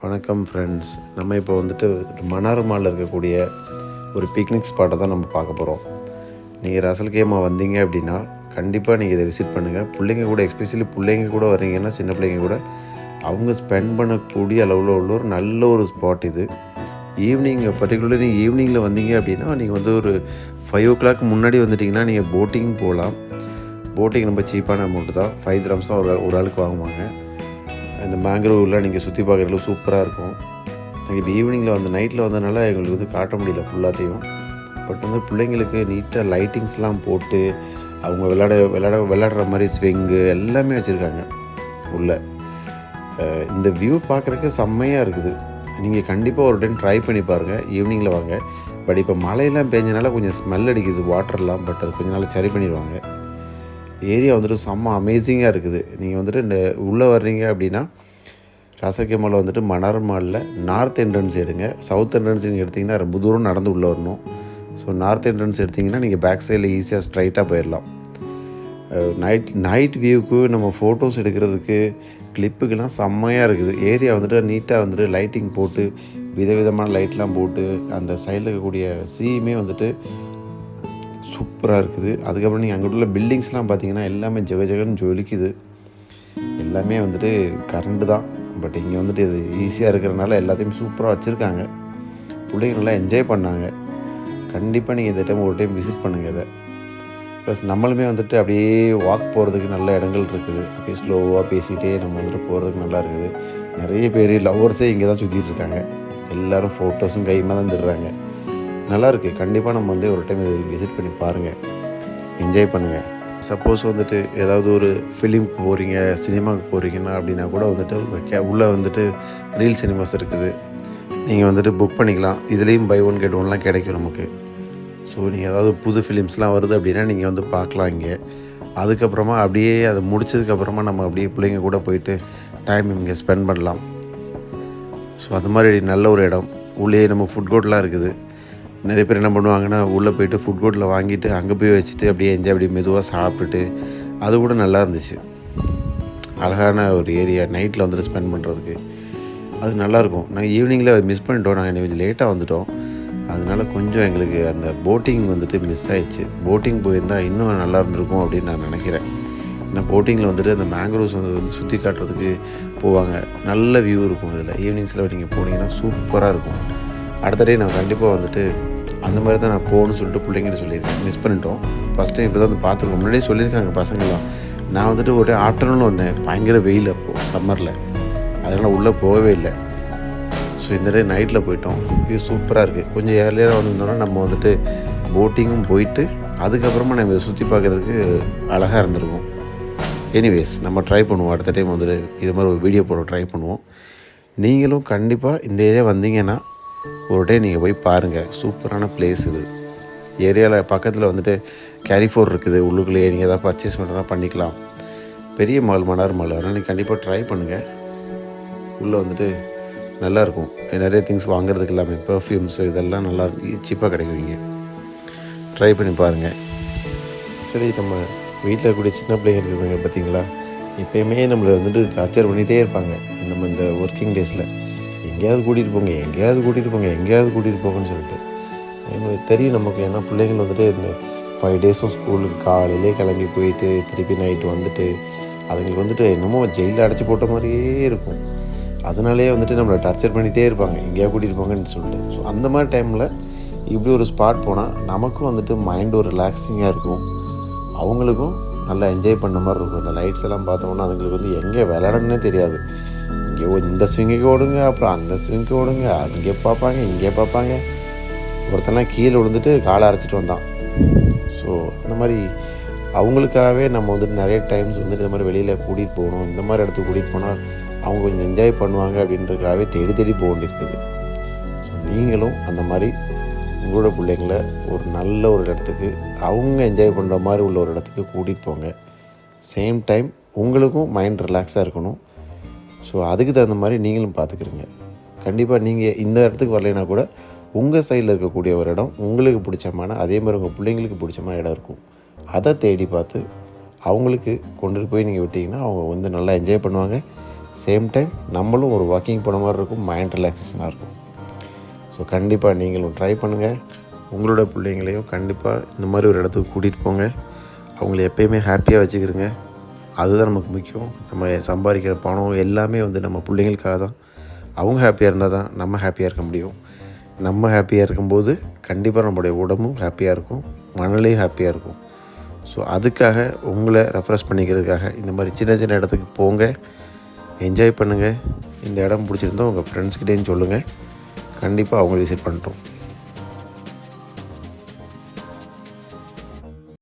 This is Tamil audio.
வணக்கம் ஃப்ரெண்ட்ஸ். நம்ம இப்போ வந்துட்டு மன்னார்மாலில் இருக்கக்கூடிய ஒரு பிக்னிக் ஸ்பாட்டை தான் நம்ம பார்க்க போகிறோம். நீங்கள் ரசல்கேமா வந்தீங்க அப்படின்னா கண்டிப்பாக நீங்கள் இதை விசிட் பண்ணுங்கள். பிள்ளைங்க கூட, எஸ்பெஷலி பிள்ளைங்க கூட வர்றீங்கன்னா, சின்ன பிள்ளைங்க கூட அவங்க ஸ்பெண்ட் பண்ணக்கூடிய அளவில் உள்ள ஒரு நல்ல ஒரு ஸ்பாட் இது. ஈவினிங், பர்டிகுலர்லி ஈவினிங்கில் வந்தீங்க அப்படின்னா நீங்கள் வந்து ஒரு 5 o'clock முன்னாடி வந்துட்டிங்கன்னா நீங்கள் போட்டிங் போகலாம். போட்டிங் ரொம்ப சீப்பான அமௌண்ட்டு தான், 5 dirhams தான் ஒரு ஆளுக்கு வாங்குவாங்க. இந்த மேங்க்ரோவ்லாம் நீங்கள் சுற்றி பார்க்குறதுல சூப்பராக இருக்கும். நாங்கள் இப்போ ஈவினிங்கில் வந்து நைட்டில் வந்ததுனால எங்களுக்கு வந்து காட்ட முடியல ஃபுல்லாத்தையும். பட் வந்து பிள்ளைங்களுக்கு நீட்டாக லைட்டிங்ஸ்லாம் போட்டு அவங்க விளையாடுற மாதிரி ஸ்விங்கு எல்லாமே வச்சுருக்காங்க உள்ளே. இந்த வியூ பார்க்குறதுக்கு செம்மையாக இருக்குது. நீங்கள் கண்டிப்பாக ஒரு டைம் ட்ரை பண்ணி பாருங்கள். ஈவினிங்கில் வாங்க. பட் இப்போ மழையெல்லாம் பெஞ்சனால கொஞ்சம் ஸ்மெல் அடிக்குது வாட்டர்லாம். பட் அது கொஞ்ச நாள் சரி பண்ணிடுவாங்க. ஏரியா வந்துட்டு செம்ம அமேசிங்காக இருக்குது. நீங்கள் வந்துட்டு இந்த உள்ளே வர்றீங்க அப்படின்னா ரசல்கேமாவில் வந்துட்டு மன்னார்மாலில் நார்த் என்ட்ரன்ஸ் எடுங்க. சவுத் என்ட்ரன்ஸ் நீங்கள் எடுத்திங்கன்னா ரொம்ப தூரம் நடந்து உள்ளே வரணும். ஸோ நார்த் என்ட்ரன்ஸ் எடுத்திங்கன்னா நீங்கள் பேக் சைடில் ஈஸியாக ஸ்ட்ரைட்டாக போயிடலாம். நைட் வியூவுக்கு நம்ம ஃபோட்டோஸ் எடுக்கிறதுக்கு, கிளிப்புக்கெல்லாம் செம்மையாக இருக்குது. ஏரியா வந்துட்டு நீட்டாக வந்துட்டு லைட்டிங் போட்டு, விதவிதமான லைட்லாம் போட்டு, அந்த சைடில் இருக்கக்கூடிய சீயுமே வந்துட்டு சூப்பராக இருக்குது. அதுக்கப்புறம் நீங்கள் அங்கே உள்ள பில்டிங்ஸ்லாம் பார்த்தீங்கன்னா எல்லாமே ஜெகன்னு ஜொலிக்குது. எல்லாமே வந்துட்டு கரண்ட்டு தான். பட் இங்கே வந்துட்டு இது ஈஸியாக இருக்கிறனால எல்லாத்தையும் சூப்பராக வச்சுருக்காங்க. பிள்ளைங்க நல்லா என்ஜாய் பண்ணாங்க. கண்டிப்பாக நீங்கள் இந்த டைம் ஒரு டைம் விசிட் பண்ணுங்கள் இதை. ப்ளஸ் நம்மளுமே வந்துட்டு அப்படியே வாக் போகிறதுக்கு நல்ல இடங்கள் இருக்குது. அப்படியே ஸ்லோவாக பேசிகிட்டே நம்ம வந்துட்டு போகிறதுக்கு நல்லா இருக்குது. நிறைய பேர் லவ்வர்ஸே இங்கே தான் சுற்றிட்டு இருக்காங்க. எல்லோரும் ஃபோட்டோஸும் கைமாக தான் தருறாங்க. நல்லாயிருக்கு. கண்டிப்பாக நம்ம வந்து ஒரு டைம் இதை விசிட் பண்ணி பாருங்கள், என்ஜாய் பண்ணுங்கள். சப்போஸ் வந்துட்டு ஏதாவது ஒரு ஃபிலிம் போகிறீங்க, சினிமாவுக்கு போகிறீங்கன்னா அப்படின்னா கூட வந்துட்டு உள்ளே வந்துட்டு ரீல் சினிமாஸ் இருக்குது. நீங்கள் வந்துட்டு புக் பண்ணிக்கலாம். இதுலேயும் பை ஒன் கெட் ஒன்லாம் கிடைக்கும் நமக்கு. ஸோ நீங்கள் ஏதாவது புது ஃபிலிம்ஸ்லாம் வருது அப்படின்னா நீங்கள் வந்து பார்க்கலாம் இங்கே. அதுக்கப்புறமா அப்படியே அதை முடிச்சதுக்கப்புறமா நம்ம அப்படியே பிள்ளைங்க கூட போயிட்டு டைம் இங்கே ஸ்பெண்ட் பண்ணலாம். ஸோ அது மாதிரி நல்ல ஒரு இடம். உள்ளே நம்ம ஃபுட் கோர்ட்லாம் இருக்குது. நிறைய பேர் என்ன பண்ணுவாங்கன்னா உள்ளே போய்ட்டு ஃபுட் கோர்ட்டில் வாங்கிட்டு அங்கே போய் வச்சுட்டு அப்படியே என்ஜாய் அப்படியே மெதுவாக சாப்பிட்டுட்டு, அது கூட நல்லா இருந்துச்சு. அழகான ஒரு ஏரியா நைட்டில் வந்துட்டு ஸ்பெண்ட் பண்ணுறதுக்கு அது நல்லாயிருக்கும். நாங்கள் ஈவினிங்கில் மிஸ் பண்ணிட்டோம். நாங்கள் கொஞ்சம் லேட்டாக வந்துவிட்டோம். அதனால கொஞ்சம் எங்களுக்கு அந்த போட்டிங் வந்துட்டு மிஸ் ஆகிடுச்சு. போட்டிங் போயிருந்தால் இன்னும் நல்லா இருந்திருக்கும் அப்படின்னு நான் நினைக்கிறேன். ஏன்னா போட்டிங்கில் வந்துட்டு அந்த மேங்க்ரோவ்ஸ் வந்து சுற்றி காட்டுறதுக்கு போவாங்க. நல்ல வியூ இருக்கும். இதில் ஈவினிங்ஸில் நீங்கள் போனீங்கன்னா சூப்பராக இருக்கும். அடுத்த டே நான் கண்டிப்பாக வந்துட்டு அந்த மாதிரி தான் நான் போகணும்னு சொல்லிட்டு பிள்ளைங்கிட்ட சொல்லியிருக்கேன். மிஸ் பண்ணிட்டோம். ஃபஸ்ட் டைம் இப்போ தான் வந்து பார்த்துருக்கோம். முன்னாடியே சொல்லியிருக்காங்க பசங்களாம். நான் வந்துட்டு ஒரு ஆஃப்டர்நூன் வந்தேன். பயங்கர வெயில் அப்போது சம்மரில். அதனால் உள்ளே போகவே இல்லை. ஸோ இந்த டே நைட்டில் போயிட்டோம். வியூ சூப்பராக இருக்குது. கொஞ்சம் ஏர்லியராக வந்திருந்தோன்னா நம்ம வந்துட்டு போட்டிங்கும் போயிட்டு அதுக்கப்புறமா நம்ம இதை சுற்றி பார்க்குறதுக்கு அழகாக இருந்திருக்கும். எனிவேஸ் நம்ம ட்ரை பண்ணுவோம். அடுத்த டைம் வந்துட்டு இது மாதிரி ஒரு வீடியோ போட ட்ரை பண்ணுவோம். நீங்களும் கண்டிப்பாக இந்த ஏரியா வந்தீங்கன்னா ஒரு டே நீங்கள் போய் பாருங்கள். சூப்பரான பிளேஸ் இது. ஏரியாவில் பக்கத்தில் வந்துட்டு கேரிஃபோர் இருக்குது. உள்ளுக்குள்ளேயே நீங்கள் எதாவது பர்ச்சேஸ் பண்ணுறதா பண்ணிக்கலாம். பெரிய மன்னார் மால். அதனால் நீங்கள் கண்டிப்பாக ட்ரை பண்ணுங்கள். உள்ளே வந்துட்டு நல்லாயிருக்கும். நிறைய திங்ஸ் வாங்குறதுக்கு எல்லாமே பெர்ஃப்யூம்ஸு இதெல்லாம் நல்லா சீப்பாக கிடைக்குவீங்க. ட்ரை பண்ணி பாருங்கள். சரி, நம்ம வீட்டில் இருக்கக்கூடிய சின்ன பிள்ளைங்க இருக்குதுங்க பார்த்தீங்களா, எப்போயுமே நம்மளை வந்துட்டு டார்ச்சர் பண்ணிகிட்டே இருப்பாங்க. நம்ம இந்த ஒர்க்கிங் டேஸில் எங்கேயாவது கூட்டிகிட்டு போங்கன்னு சொல்லிட்டு எங்களுக்கு தெரியும் நமக்கு. ஏன்னா பிள்ளைங்கள் வந்துட்டு இந்த 5 days ஸ்கூலுக்கு காலையிலே கிளம்பி போயிட்டு திருப்பி நைட்டு வந்துட்டு அதுங்களுக்கு வந்துட்டு என்னமோ ஜெயிலில் அடைச்சி போட்ட மாதிரியே இருக்கும். அதனாலே வந்துட்டு நம்மளை டார்ச்சர் பண்ணிகிட்டே இருப்பாங்க, எங்கேயா கூட்டிகிட்டு போங்கன்னு சொல்லிட்டு. ஸோ அந்த மாதிரி டைமில் இப்படி ஒரு ஸ்பாட் போனால் நமக்கும் வந்துட்டு மைண்ட் ஒரு ரிலாக்ஸிங்காக இருக்கும். அவங்களுக்கும் நல்லா என்ஜாய் பண்ண மாதிரி இருக்கும். இந்த லைட்ஸ் எல்லாம் பார்த்தோம்னா அதுங்களுக்கு வந்து எங்கே விளையாடணுன்னே தெரியாது. இங்கே இந்த ஸ்விங்குக்கு ஓடுங்க, அப்புறம் அந்த ஸ்விங்குக்கு ஓடுங்க, அங்கே பார்ப்பாங்க, இங்கே பார்ப்பாங்க. ஒருத்தனா கீழே விழுந்துட்டு காலை அரைச்சிட்டு வந்தான். ஸோ அந்த மாதிரி அவங்களுக்காகவே நம்ம வந்துட்டு நிறைய டைம்ஸ் வந்துட்டு இந்த மாதிரி வெளியில் கூட்டிகிட்டு போகணும். இந்த மாதிரி இடத்துக்கு கூட்டிகிட்டு போனால் அவங்க கொஞ்சம் என்ஜாய் பண்ணுவாங்க அப்படின்றதுக்காகவே தேடி போக வேண்டியிருக்குது. ஸோ நீங்களும் அந்த மாதிரி உங்களோட பிள்ளைங்களை ஒரு நல்ல ஒரு இடத்துக்கு, அவங்க என்ஜாய் பண்ணுற மாதிரி உள்ள ஒரு இடத்துக்கு கூட்டிகிட்டு போங்க. சேம் டைம் உங்களுக்கும் மைண்ட் ரிலாக்ஸாக இருக்கணும். ஸோ அதுக்கு தகுந்த மாதிரி நீங்களும் பார்த்துக்குறீங்க. கண்டிப்பாக நீங்கள் இந்த இடத்துக்கு வரலைன்னா கூட உங்கள் சைடில் இருக்கக்கூடிய ஒரு இடம் உங்களுக்கு பிடிச்சமான, அதே மாதிரி உங்கள் பிள்ளைங்களுக்கு பிடிச்சமான இடம் இருக்கும். அதை தேடி பார்த்து அவங்களுக்கு கொண்டுட்டு போய் நீங்கள் விட்டிங்கன்னா அவங்க வந்து நல்லா என்ஜாய் பண்ணுவாங்க. சேம் டைம் நம்மளும் ஒரு வாக்கிங் போன மாதிரி இருக்கும், மைண்ட் ரிலாக்ஸேஷனாக இருக்கும். ஸோ கண்டிப்பாக நீங்களும் ட்ரை பண்ணுங்கள். உங்களோட பிள்ளைங்களையும் கண்டிப்பாக இந்த மாதிரி ஒரு இடத்துக்கு கூட்டிகிட்டு போங்க. அவங்கள எப்பயுமே ஹாப்பியாக வச்சுக்கிறங்க. அதுதான் நமக்கு முக்கியம். நம்ம சம்பாதிக்கிற பணம் எல்லாமே வந்து நம்ம பிள்ளைங்களுக்காக தான். அவங்க ஹாப்பியாக இருந்தால் தான் நம்ம ஹாப்பியாக இருக்க முடியும். நம்ம ஹாப்பியாக இருக்கும்போது கண்டிப்பாக நம்மளுடைய உடம்பும் ஹாப்பியாக இருக்கும், மனநிலையும் ஹாப்பியாக இருக்கும். ஸோ அதுக்காக உங்களை ரெஃப்ரெஷ் பண்ணிக்கிறதுக்காக இந்த மாதிரி சின்ன சின்ன இடத்துக்கு போங்க, என்ஜாய் பண்ணுங்கள். இந்த இடம் பிடிச்சிருந்தா உங்கள் ஃப்ரெண்ட்ஸ்கிட்டேயும் சொல்லுங்கள். கண்டிப்பாக அவங்கள விசிட் பண்ணிட்டோம்.